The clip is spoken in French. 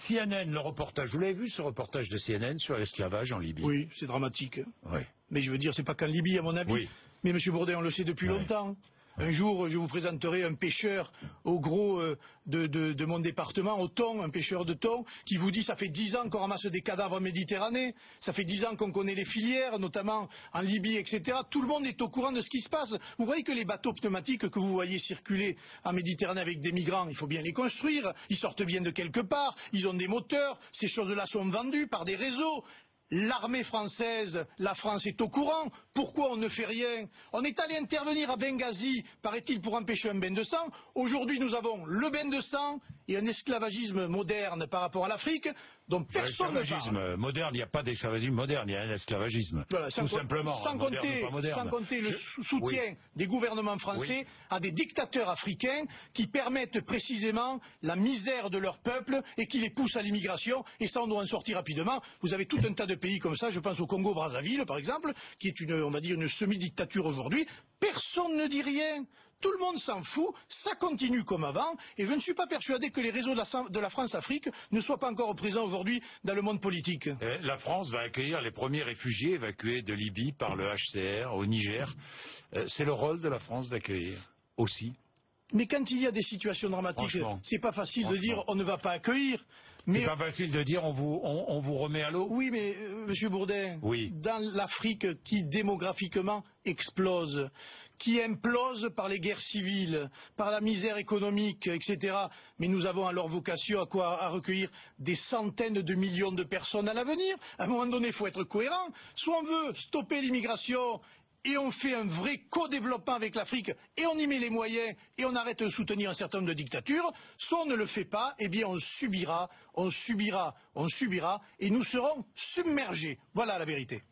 CNN, le reportage, vous l'avez vu ce reportage de CNN sur l'esclavage en Libye? Oui, c'est dramatique. Oui. Mais je veux dire, c'est pas qu'en Libye, à mon avis. Oui. Mais M. Bourdet, on le sait depuis longtemps. Un jour, je vous présenterai un pêcheur au gros de mon département, au thon, un pêcheur de thon, qui vous dit ça fait 10 ans qu'on ramasse des cadavres en Méditerranée, ça fait 10 ans qu'on connaît les filières, notamment en Libye, etc. Tout le monde est au courant de ce qui se passe. Vous voyez que les bateaux pneumatiques que vous voyez circuler en Méditerranée avec des migrants, il faut bien les construire, ils sortent bien de quelque part, ils ont des moteurs, ces choses-là sont vendues par des réseaux. L'armée française, la France est au courant. Pourquoi on ne fait rien? On est allé intervenir à Benghazi, paraît-il, pour empêcher un bain de sang. Aujourd'hui, nous avons le bain de sang et un esclavagisme moderne par rapport à l'Afrique dont personne ne parle. L'esclavagisme moderne, il n'y a pas d'esclavagisme moderne, il y a un esclavagisme. Voilà, tout simplement. Sans compter le soutien des gouvernements français à des dictateurs africains qui permettent précisément la misère de leur peuple et qui les poussent à l'immigration. Et ça, on doit en sortir rapidement. Vous avez tout un tas de pays comme ça, je pense au Congo-Brazzaville, par exemple, qui est on va dire, une semi-dictature aujourd'hui. Personne ne dit rien. Tout le monde s'en fout, ça continue comme avant, et je ne suis pas persuadé que les réseaux de la France-Afrique ne soient pas encore présents aujourd'hui dans le monde politique. La France va accueillir les premiers réfugiés évacués de Libye par le HCR au Niger. C'est le rôle de la France d'accueillir aussi. Mais quand il y a des situations dramatiques, c'est pas facile de dire on ne va pas accueillir. C'est pas facile de dire on vous remet à l'eau. Oui, mais Monsieur Bourdin, dans l'Afrique qui démographiquement explose, qui implose par les guerres civiles, par la misère économique, etc. Mais nous avons alors vocation à recueillir des centaines de millions de personnes à l'avenir. À un moment donné, il faut être cohérent. Soit on veut stopper l'immigration et on fait un vrai co-développement avec l'Afrique et on y met les moyens et on arrête de soutenir un certain nombre de dictatures, soit on ne le fait pas, eh bien on subira et nous serons submergés. Voilà la vérité.